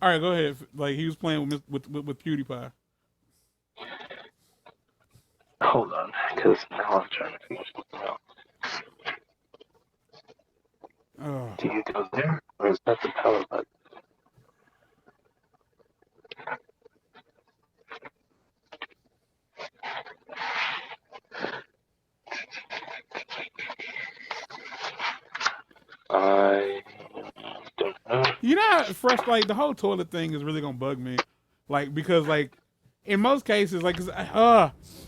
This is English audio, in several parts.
All right, go ahead. Like he was playing with PewDiePie. Hold on, because now I'm trying to figure something out. Oh. Do you go there, or is that the power button? I don't know. You know, fresh like the whole toilet thing is really gonna bug me, like because like in most cases, like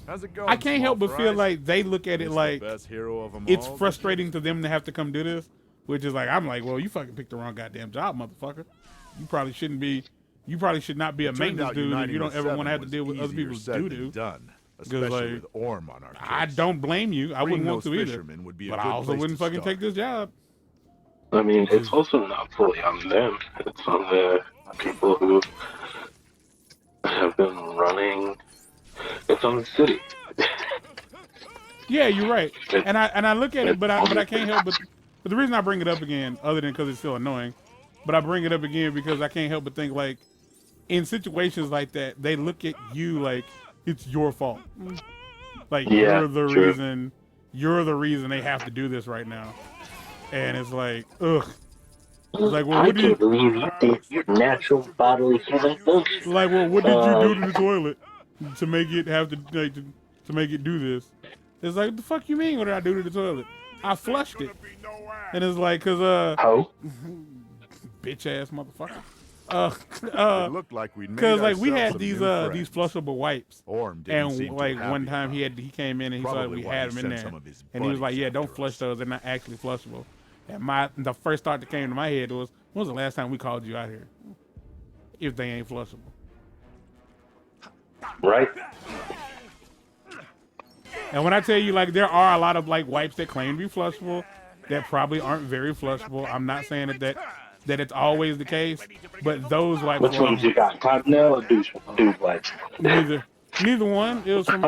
How's it going, I can't help but feel fries? like they look at it It's like the best hero of them it's all, frustrating to them to have to come do this, which is like I'm like, well, you fucking picked the wrong goddamn job, motherfucker. You probably shouldn't be. You probably should not be a maintenance dude if you don't ever want to have to deal with other people's doo doo. done, Because especially like with Orm on our I case. don't blame you. I wouldn't Freeing want those to either. fishermen would be a But I good also place wouldn't to fucking take start. this job. I mean, it's Just, also not fully on them. It's on the people who have been running. It's on the city. yeah, you're right. And I look at it, It's but on I the can't help but the reason I bring it up again, other than because it's still annoying, but I bring it up again because I can't help but think like in situations like that, they look at you like it's your fault. Like Yeah, true. you're the reason they have to do this right now. And it's like, ugh. It's like, well, I what can't did believe you did your natural bodily human function. like, well, what did you do to Um, the toilet to make it have to like to make it do this? It's like, what the fuck you mean? What did I do to the toilet? I flushed it, and it's like, Ho? bitch ass motherfucker. It looked like we'd made Cause like we ourselves had some these new these friends. flushable wipes, Orm didn't and seem too like one happy time about it. he came in and he saw that Probably we why had he them in sent there, some of his and he was like, buddies yeah, don't after flush us. those. They're not actually flushable. And the first thought that came to my head was, when was the last time we called you out here? If they ain't flushable. Right? And when I tell you, like, there are a lot of like wipes that claim to be flushable that probably aren't very flushable. I'm not saying that it's always the case, but those wipes Which were ones on you got? Cottonelle or dude wipes? neither. Neither one. It was from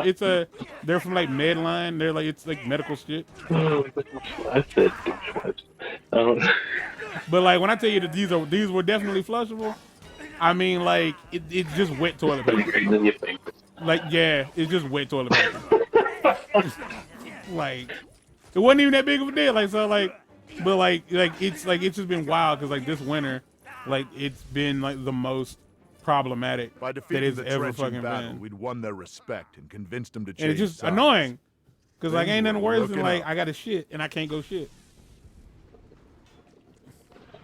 they're from like Medline. They're like it's like medical shit. I said douche wipes. Um, But like when I tell you that these were definitely flushable, I mean like it's just wet toilet pretty paper. great in your face. Like yeah, it's just wet toilet paper. Like it wasn't even that big of a deal. Like so like, but it's just been wild because like this winter, like it's been like the most problematic By that defeating it's the ever trench in fucking battle, been, we'd won their respect and convinced them to change and it's just sides. annoying because like Things ain't were nothing worse than looking like up. I got to shit and I can't go shit.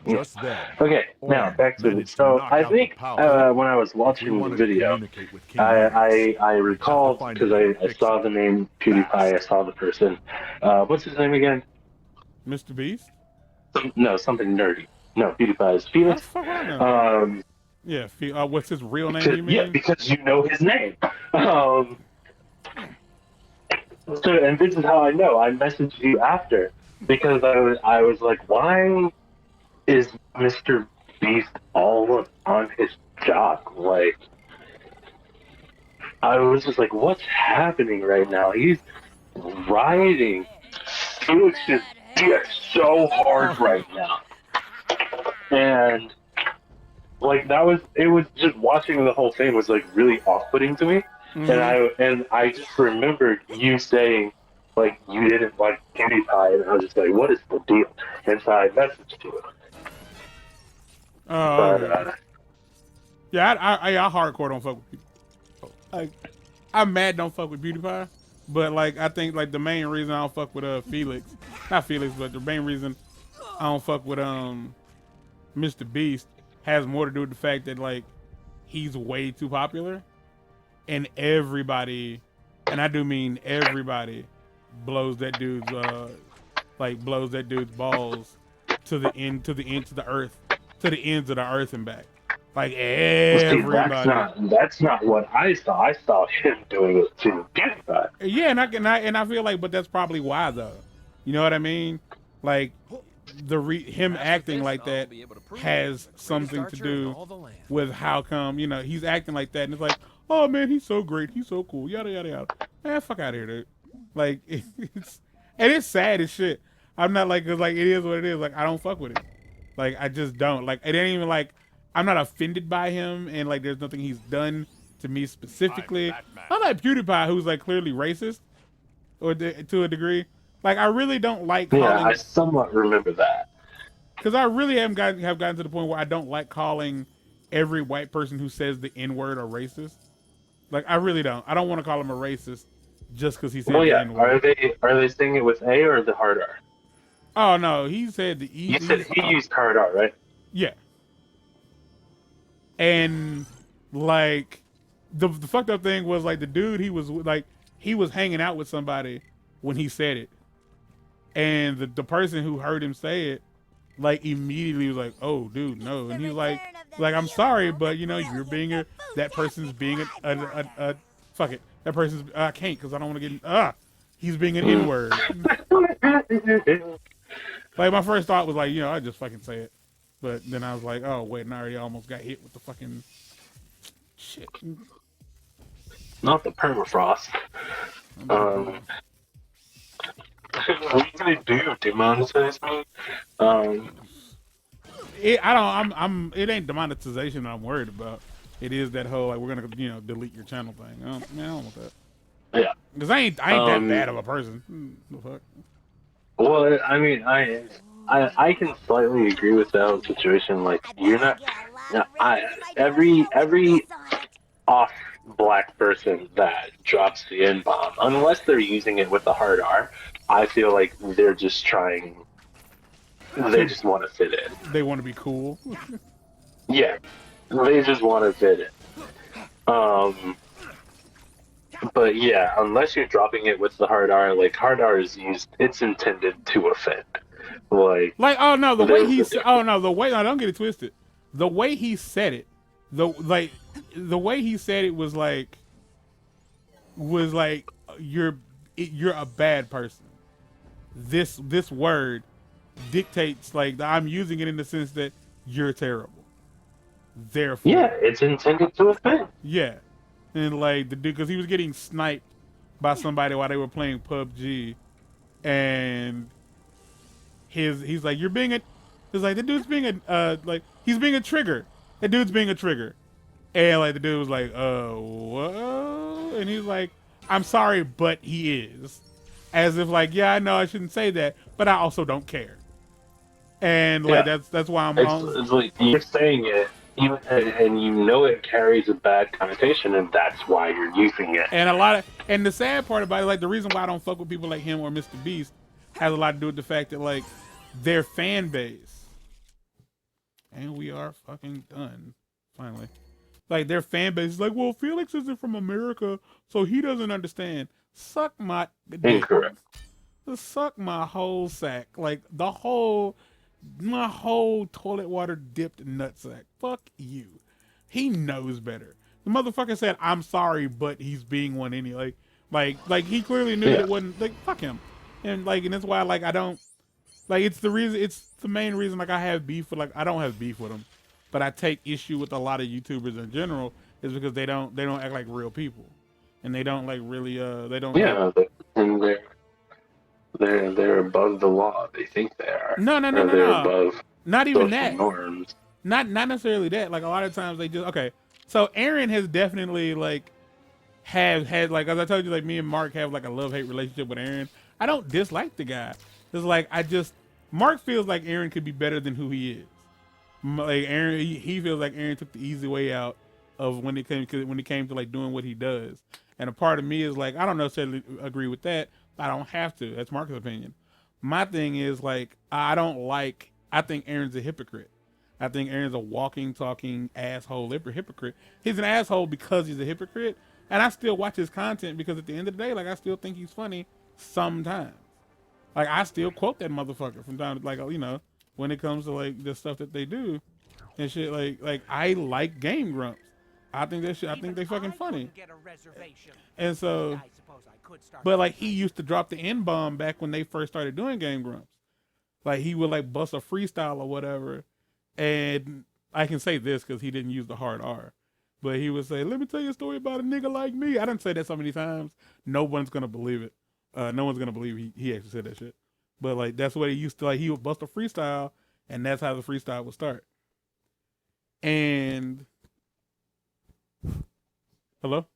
Just then, Okay, now Orm back to it. managed to So knock I out the think power. when I was We watching the wanted to video, communicate with King Midas. I We'd have to recalled find a because way to I fix saw it. the name PewDiePie, I saw the person. What's his name again? Mr. Beast? No, something nerdy. No, PewDiePie is How the Felix. fuck would I know? Um, Yeah, what's his real name? You yeah, mean? because you know his name. Um, so, and this is how I know. I messaged you after because I was like, why is Mr. Beast all on his jock? Like, I was just like, what's happening right now? He's riding Felix's dick so hard right now. And like it was just watching the whole thing was like really off-putting to me. Mm-hmm. And I just remembered you saying like you didn't like PewDiePie, and I was just like, what is the deal? And so I messaged you. Oh, But okay. Yeah, I hardcore don't fuck with people. Like, I'm mad don't fuck with PewDiePie, but like I think like the main reason I don't fuck with Felix, not Felix, but the main reason I don't fuck with Mr. Beast has more to do with the fact that like he's way too popular, and everybody, and I do mean everybody, blows that dude's blows that dude's balls to the end to the end to the earth to the ends of the earth and back. Like see, everybody. that's not what I saw. I saw him doing it to PewDiePie. Yeah, and I feel like, but that's probably why though. You know what I mean? Like him acting like that has something to do with how come he's acting like that, and it's like, oh man, he's so great, he's so cool, yada yada yada. Man, fuck out of here, dude. Like it's sad as shit. I'm not like, cause like it is what it is. Like I don't fuck with it. Like I just don't. Like it ain't even like I'm not offended by him, and like there's nothing he's done to me specifically. Unlike PewDiePie, who's like clearly racist, or to a degree. Like I really don't like calling. Yeah, I somewhat remember that. Because I really have gotten to the point where I don't like calling every white person who says the N-word a racist. Like I really don't. I don't want to call him a racist just because he said the N-word. Are they saying it with A or the hard R? Oh no, he said the E. You said he used hard R, right? Yeah. And like the fucked up thing was like the dude he was hanging out with somebody when he said it, and the person who heard him say it like immediately was like, "Oh, dude, no," and he's like I'm sorry, but you know you're being that person's being a fuck it. That person's I can't because I don't want to get he's being an N-word. Like my first thought was like, you know, I just fucking say it. But then I was like, oh wait, and I already almost got hit with the fucking shit. Not the permafrost. What can I do? Demonetize me? It ain't demonetization I'm worried about. It is that whole like we're gonna delete your channel thing. I don't want that. Yeah. Because I ain't that bad of a person. The fuck. Well, I mean, I can slightly agree with that whole situation. Like, you're not. Every off black person that drops the N-bomb, unless they're using it with the hard R, I feel like they're just trying. They just want to fit in. They want to be cool. Yeah, they just want to fit in. But yeah, unless you're dropping it with the hard R, like hard R is used, it's intended to offend. Like oh no, the way he said, oh no, the way I don't get it twisted. The way he said it, the way he said it was like you're a bad person. This word dictates like I'm using it in the sense that you're terrible. Therefore, yeah, it's intended to offend. Yeah. And like the dude, because he was getting sniped by somebody while they were playing PUBG, and he's like, you're being the dude's being he's being a trigger. The dude's being a trigger, and like the dude was like, what? And he's like, I'm sorry, but he is, as if like, yeah, I know I shouldn't say that, but I also don't care. And like that's why I'm. It's like you're saying it. And you know it carries a bad connotation, and that's why you're using it. And the sad part about it, like the reason why I don't fuck with people like him or Mr. Beast, has a lot to do with the fact that like their fan base, and we are fucking done finally. Like their fan base is like, well, Felix isn't from America, so he doesn't understand. Suck my dick. Incorrect. Suck my whole sack, like my whole toilet water dipped nutsack. Fuck you. He knows better. The motherfucker said, I'm sorry, but he's being one anyway. Like he clearly knew it wasn't like fuck him. And that's why like I don't like it's the main reason like I have beef with I don't have beef with him. But I take issue with a lot of YouTubers in general is because they don't act like real people. And they don't like really they don't and they're above the law. They think they are. No. They're above not even that. Norms. Not necessarily that. Like a lot of times they just So Aaron has definitely had like as I told you, like me and Mark have like a love-hate relationship with Aaron. I don't dislike the guy. It's like Mark feels like Aaron could be better than who he is. Like Aaron, he feels like Aaron took the easy way out of when it came to like doing what he does. And a part of me is like I don't necessarily agree with that. I don't have to. That's Mark's opinion. My thing is like I think Aaron's a hypocrite. I think Aaron's a walking, talking asshole hypocrite. He's an asshole because he's a hypocrite, and I still watch his content because at the end of the day, like I still think he's funny sometimes. Like I still quote that motherfucker from time to when it comes to like the stuff that they do and shit. Like I like Game Grumps. I think that shit. I think they fucking funny. And so. But like he used to drop the N-bomb back when they first started doing Game Grumps. Like he would like bust a freestyle or whatever. And I can say this because he didn't use the hard R. But he would say, let me tell you a story about a nigga like me. I didn't say that so many times. No one's going to believe it. No one's going to believe he actually said that shit. But like that's what he used to like. He would bust a freestyle and that's how the freestyle would start. And hello?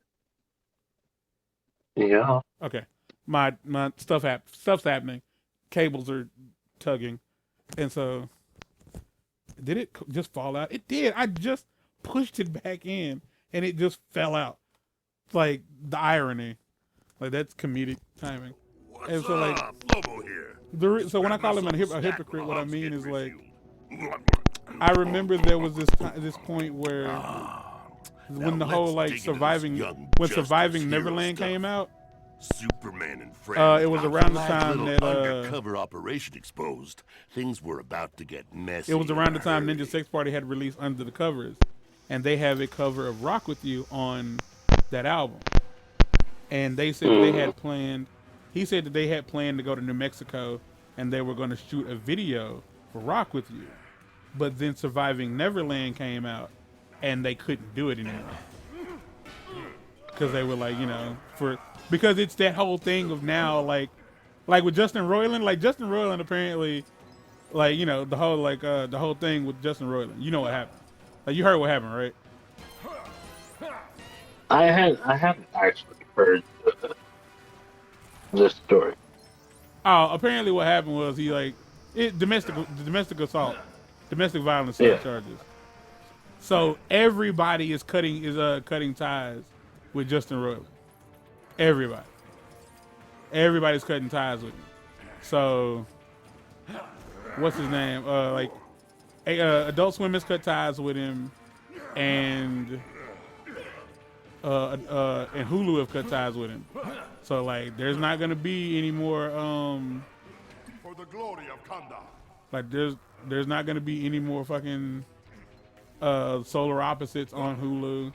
Yeah. Okay. My stuff's happening. Cables are tugging. And so did it just fall out? It did. I just pushed it back in and it just fell out. Like the irony. Like that's comedic timing. What's And so like up? Lobo here. so when I call him a hypocrite, what I mean is like I remember there was this point where when the whole like surviving Neverland came out, Superman and friends. it was around the time little that undercover operation exposed. Things were about to get messy. it was around the time in a Ninja Sex Party had released Under the Covers, and they have a cover of Rock With You on that album. And they said they had planned. He said that they had planned to go to New Mexico, and they were going to shoot a video for Rock With You. But then Surviving Neverland came out, and they couldn't do it anymore because they were like, because it's that whole thing of now, like with Justin Roiland. Like Justin Roiland apparently, like the whole thing with Justin Roiland. You know what happened? Like you heard what happened, right? I haven't actually heard this story. Oh, apparently what happened was he domestic assault, domestic violence charges. So everybody is cutting ties with Justin Roiland. Everybody's cutting ties with him. So what's his name? Adult Swim has cut ties with him, and Hulu have cut ties with him. So like, there's not gonna be any more. For the glory of Kanda. Like there's not gonna be any more fucking Solar Opposites on Hulu.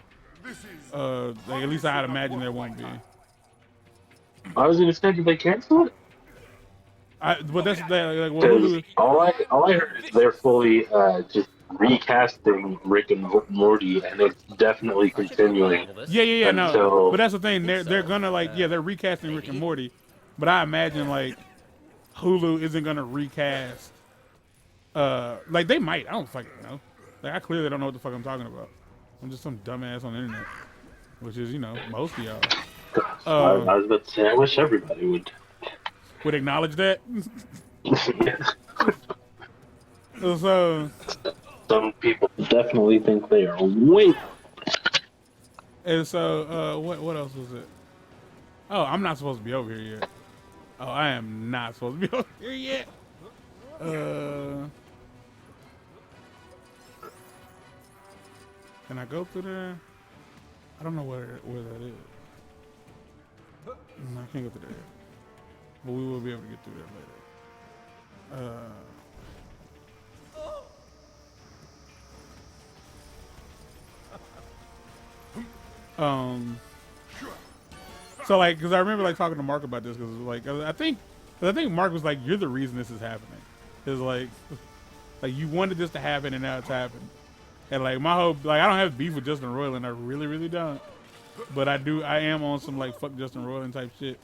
At least I'd imagine there won't be. I was gonna say, did they cancel it? But that's the thing. Like, well, Hulu, all I heard is they're fully just recasting Rick and Morty, and it's definitely continuing. Yeah, no. until- But that's the thing. They're gonna they're recasting Rick and Morty, but I imagine like Hulu isn't gonna recast. Like they might. I don't fucking know. Like I clearly don't know what the fuck I'm talking about. I'm just some dumbass on the internet, which is most of y'all. I was about to say, I wish everybody would acknowledge that. So some people definitely think they are way. and so what else was it? Oh, I'm not supposed to be over here yet. Oh, I am not supposed to be over here yet. Can I go through there? I don't know where that is. No, I can't go through there. But we will be able to get through that later. So like, because I remember like talking to Mark about this, because like I think Mark was like, "You're the reason this is happening." It's like you wanted this to happen, and now it's happened. And like my whole I don't have beef with Justin Roiland. I really don't. But I am on some like fuck Justin Roiland type shit,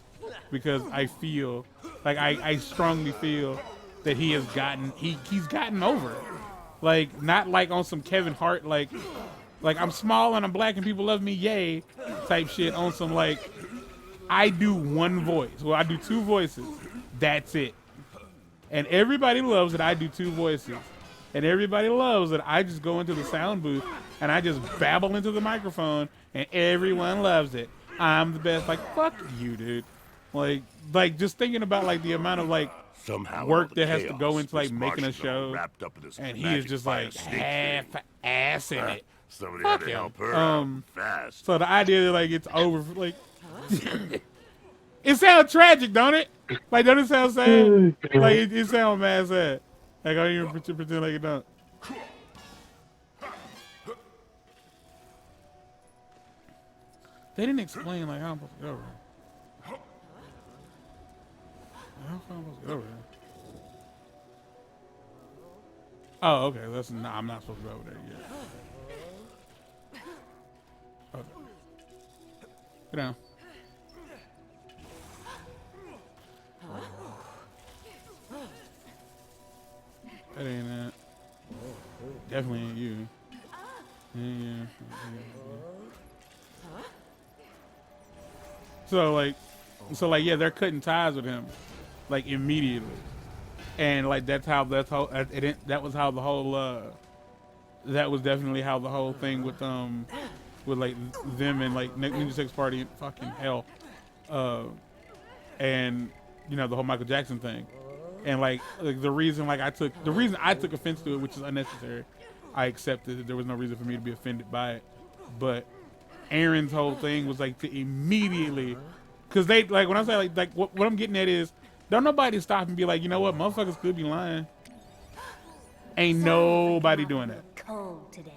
because I feel like I strongly feel that he's gotten over it. Like not like on some Kevin Hart like I'm small and I'm black and people love me, yay type shit, on some like I do one voice. Well, I do two voices. That's it. And everybody loves that I do two voices. And everybody loves that I just go into the sound booth and I just babble into the microphone and everyone loves it. I'm the best. Like, fuck you, dude. Like just thinking about like the amount of like somehow work that has to go into like making a show, and he is just like half-ass in it. Somebody Fuck had to him. help her out fast. So the idea that like it's over, like it sounds tragic, don't it? Like, don't it sound sad? Like it sounds mad sad. Like I don't even pretend like it don't. They didn't explain like how I'm supposed to get over here. How am I supposed to get over here? Oh, okay. I'm not supposed to go over there yet. Okay. Get down. That ain't that. Definitely ain't you. Yeah. So like, yeah, they're cutting ties with him, like immediately, and like that was how the whole that was definitely how the whole thing with like them and like Ninja Sex Party and fucking hell, and you know the whole Michael Jackson thing, and like the reason I took offense to it, which is unnecessary. I accepted that there was no reason for me to be offended by it, but Aaron's whole thing was like to immediately, because they like when I say like what I'm getting at is don't nobody stop and be like, you know what, motherfuckers could be lying. Ain't nobody doing that. Cold today.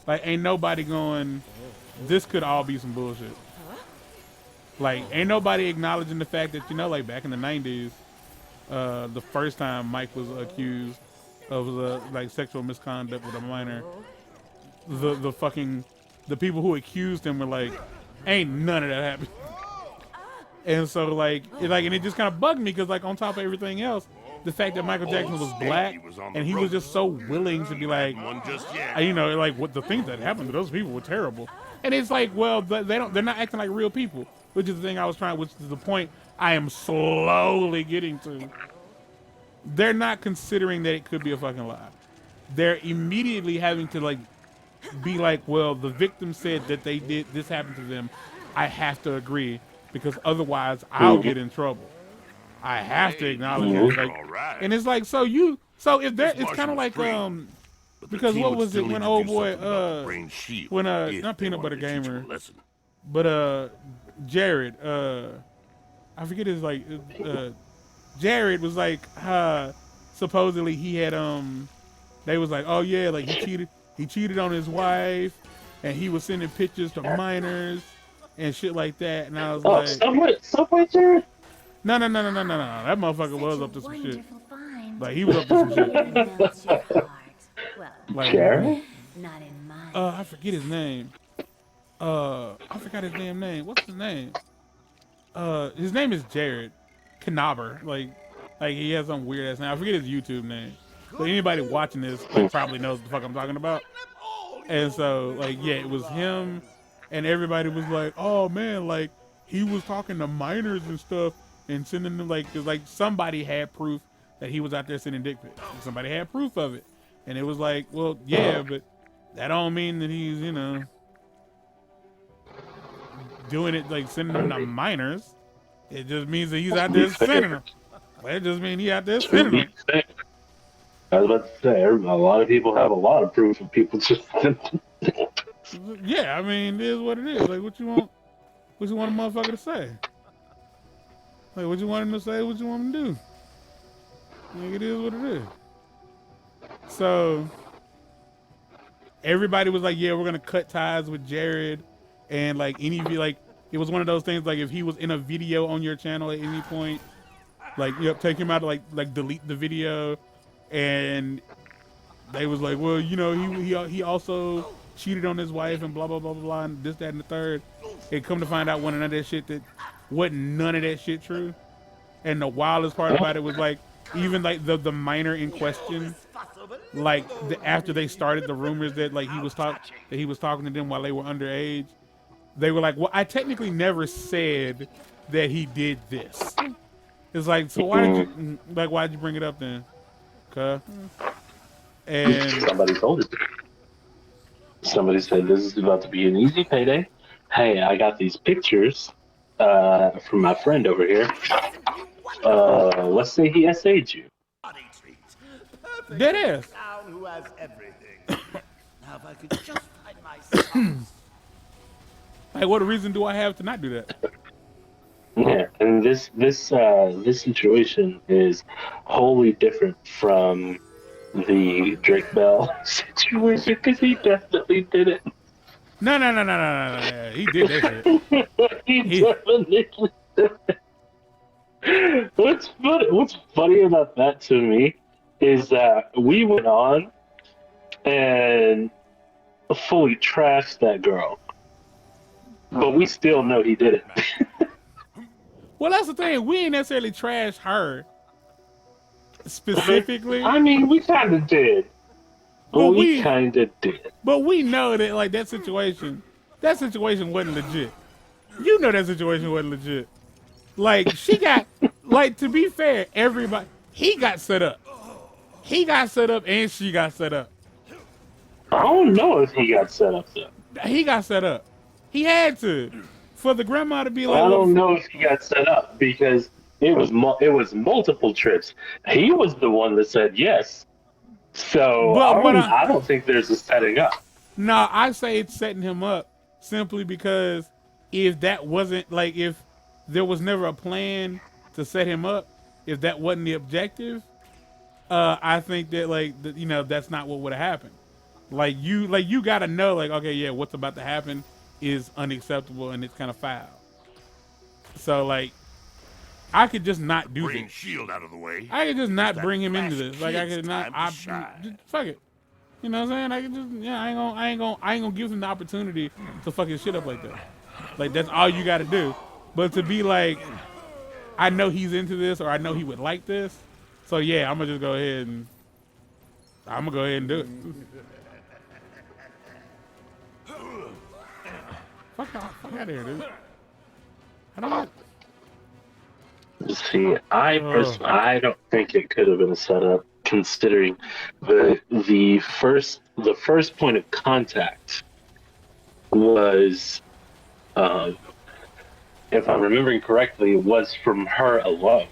Like ain't nobody going, this could all be some bullshit. Like ain't nobody acknowledging the fact that, you know, like back in the 90s, the first time Mike was accused of like sexual misconduct with a minor, the people who accused him were like, ain't none of that happened. And so like it just kind of bugged me because like on top of everything else, the fact that Michael Jackson was black and he was just so willing to be like, you know, like what the things that happened to those people were terrible. And it's like, well, they're not acting like real people, which is the thing which is the point I am slowly getting to. They're not considering that it could be a fucking lie. They're immediately having to like be like, well, the victim said that this happened to them. I have to agree because otherwise I'll get in trouble. I have to acknowledge it. Like, and it's like, so if there, it's kind of like because what was it when old boy not Peanut Butter Gamer, but Jared, I forget his like Jared was like supposedly he had they was like, oh yeah, like he cheated on his wife and he was sending pictures to minors and shit like that, and I was like, Subway Jared? No. That motherfucker was up to some shit. Like he was up to some shit. Like, Jared? Not in mine. I forget his name. I forgot his damn name. What's his name? His name is Jared Knobber. Like he has some weird ass name. I forget his YouTube name. But anybody watching this like, probably knows what the fuck I'm talking about. And so like yeah, it was him, and everybody was like, oh man, like he was talking to minors and stuff and sending them like, cause like somebody had proof that he was out there sending dick pics. Somebody had proof of it, and it was like, well, yeah, but that don't mean that he's, you know, doing it like sending them to minors. It just means that he's out there sending them. Well, it just means he out there sending them. I was about to say, a lot of people have a lot of proof of people just. Yeah, I mean, it is what it is. Like, what you want a motherfucker to say? Like, what you want him to say? What you want him to do? Like, it is what it is. So everybody was like, yeah, we're gonna cut ties with Jared, and like like it was one of those things like if he was in a video on your channel at any point, like take him out, like delete the video. And they was like, well, you know, he also cheated on his wife and blah blah blah blah blah and this, that, and the third. And come to find out none of that shit true. And the wildest part about it was like even like the minor in question, like after they started the rumors that like he was talking to them while they were underage, they were like, well, I technically never said that he did this. It's like, so why'd you bring it up then? And somebody told it. Somebody said this is about to be an easy payday. Hey, I got these pictures from my friend over here. Let's say he essayed you. Dead ass. Who has everything. Now if I could just find my Like, what reason do I have to not do that? Yeah, and this situation is wholly different from the Drake Bell situation because he definitely did it. No. He did that shit. he definitely did it. What's funny about that to me is that we went on and fully trashed that girl, but we still know he did it. Well, that's the thing. We ain't necessarily trashed her specifically. I mean, we kind of did. But we kind of did. But we know that like that situation wasn't legit. You know that situation wasn't legit. Like she got, like to be fair, he got set up. He got set up and she got set up. I don't know if he got set up though. He got set up. He had to, for the grandma to be like. I don't know if he got set up because it was multiple trips. He was the one that said yes. So I don't think there's a setting up. No, I say it's setting him up simply because if that wasn't like if there was never a plan to set him up, if that wasn't the objective, I think that that's not what would have happened. Like you gotta know like okay yeah what's about to happen is unacceptable and it's kind of foul. So like I could just not do this. Shield out of the way. I could just not bring him into this. Like I could not. Just fuck it. You know what I'm saying? I could just I ain't gonna give him the opportunity to fuck his shit up like that. Like that's all you got to do. But to be like, I know he's into this or I know he would like this. So yeah, I'm gonna just go ahead and do it. Fuck out of here, dude. I don't know. See, I don't think it could have been a setup, considering the first point of contact was, if I'm remembering correctly, was from her alone,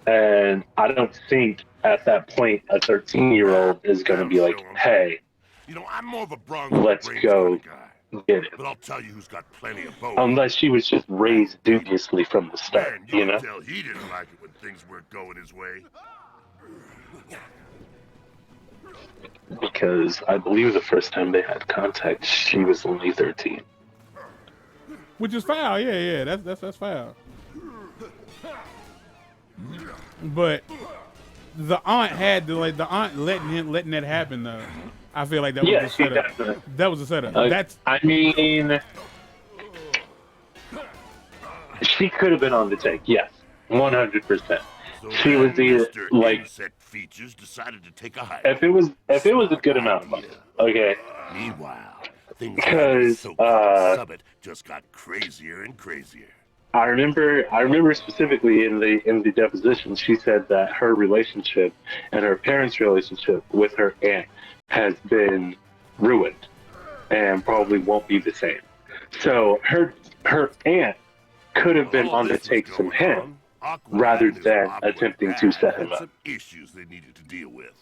and I don't think at that point a 13-year-old is going to be like, "Hey, I'm more of a let's go." Get it. But I'll tell you who's got plenty of both. Unless she was just raised dubiously from the start, you know? Tell he didn't like it when things weren't going his way. Because I believe the first time they had contact, she was only 13. Which is foul, yeah, that's foul. But the aunt had to letting that happen though. I feel like that was a setup. That was a setup. I mean, she could have been on the take. Yes, 100%. She was the features decided to take a hike. If it was a good amount of money, okay. Meanwhile, things because Summit just got crazier and crazier. I remember specifically in the deposition, she said that her relationship and her parents' relationship with her aunt has been ruined and probably won't be the same. So her aunt could have been on the take from him rather than attempting to set him up. Issues they needed to deal with.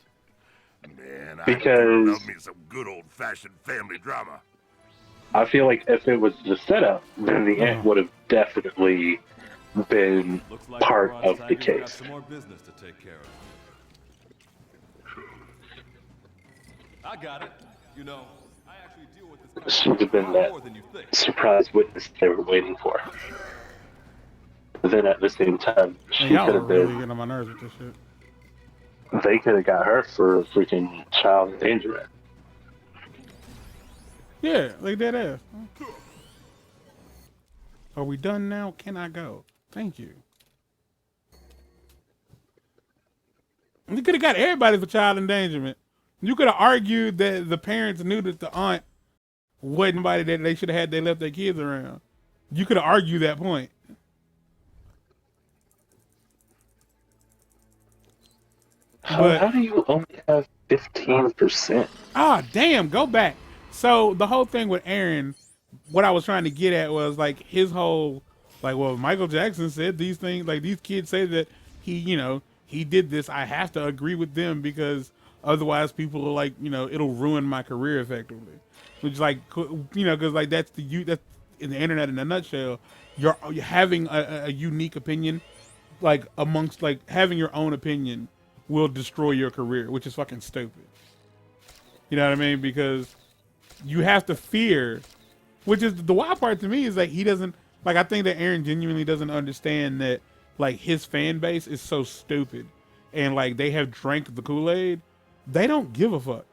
Man, because love me some good old-fashioned family drama. I feel like if it was the setup, then the aunt would have definitely been part of the case. Some more business to take care of. I got it. I actually deal with this She would have been that surprise witness they were waiting for. But then at the same time, she could have been. Really getting on my nerves with this shit. They could have got her for a freaking child endangerment. Yeah, like that ass. Are we done now? Can I go? Thank you. You could have got everybody for child endangerment. You could have argued that the parents knew that the aunt wasn't nobody that they should have had they left their kids around. You could have argued that point. How do you only have 15%? Ah, damn, go back. So the whole thing with Aaron, what I was trying to get at was like his whole, like, well, Michael Jackson said these things, like these kids say that he did this. I have to agree with them because otherwise people are like, it'll ruin my career effectively. Which like, because like that's in the internet in a nutshell. You're having a unique opinion, like amongst like having your own opinion will destroy your career, which is fucking stupid. You know what I mean? Because you have to fear, which is the wild part to me is like he doesn't, like I think that Aaron genuinely doesn't understand that like his fan base is so stupid and like they have drank the Kool-Aid. They don't give a fuck.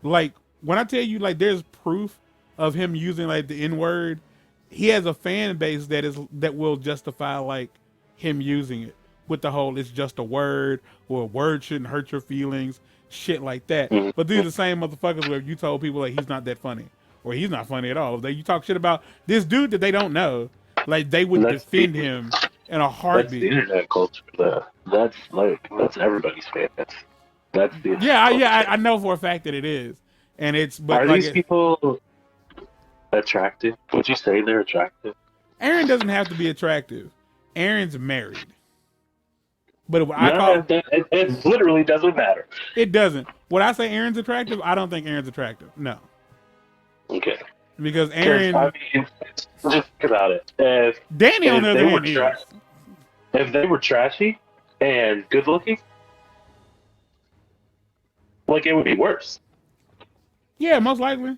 Like when I tell you like there's proof of him using like the N-word, he has a fan base that will justify like him using it. with the whole it's just a word or a word shouldn't hurt your feelings, shit like that. Mhm. But these are the same motherfuckers where you told people like he's not that funny or he's not funny at all. You talk shit about this dude that they don't know, like they would defend him in a That's heartbeat. the internet culture. That's everybody's favorite. That's the I know for a fact that it is, and it's. But are like these people attractive? Would you say they're attractive? Aaron doesn't have to be attractive. Aaron's married. But It literally doesn't matter. It doesn't. Would I say Aaron's attractive? I don't think Aaron's attractive. No. Okay. Because Aaron. I mean, just think about it. Danny on the other hand if they were trashy and good looking, like it would be worse. Yeah, most likely.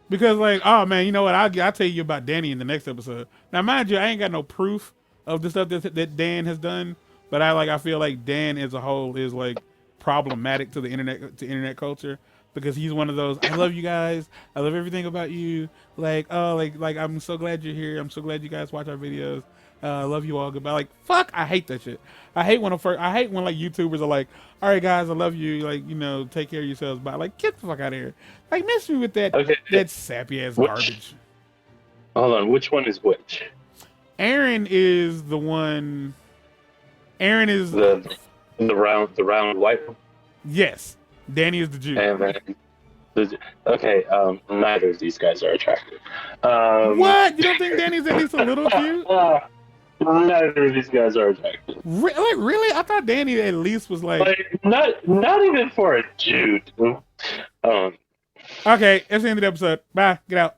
Because like, oh man, you know what? I'll tell you about Danny in the next episode. Now, mind you, I ain't got no proof of the stuff that Dan has done, but I feel like Dan as a whole is like problematic to the internet culture because he's one of those. I love you guys. I love everything about you. Like, oh, like I'm so glad you're here. I'm so glad you guys watch our videos. I love you all. Goodbye. Like, fuck, I hate that shit. I hate when like YouTubers are like, all right, guys, I love you. Like, you know, take care of yourselves. Bye. Like, get the fuck out of here. Like, miss me with that that sappy ass garbage. Hold on, which one is which? Aaron is the one. Aaron is the round white one. Yes, Danny is the Jew. And okay, neither of these guys are attractive. What? You don't think Danny's at least a little cute? Neither of these guys are attractive. Really? I thought Danny at least was like not even for a Jew. Okay, that's the end of the episode. Bye. Get out.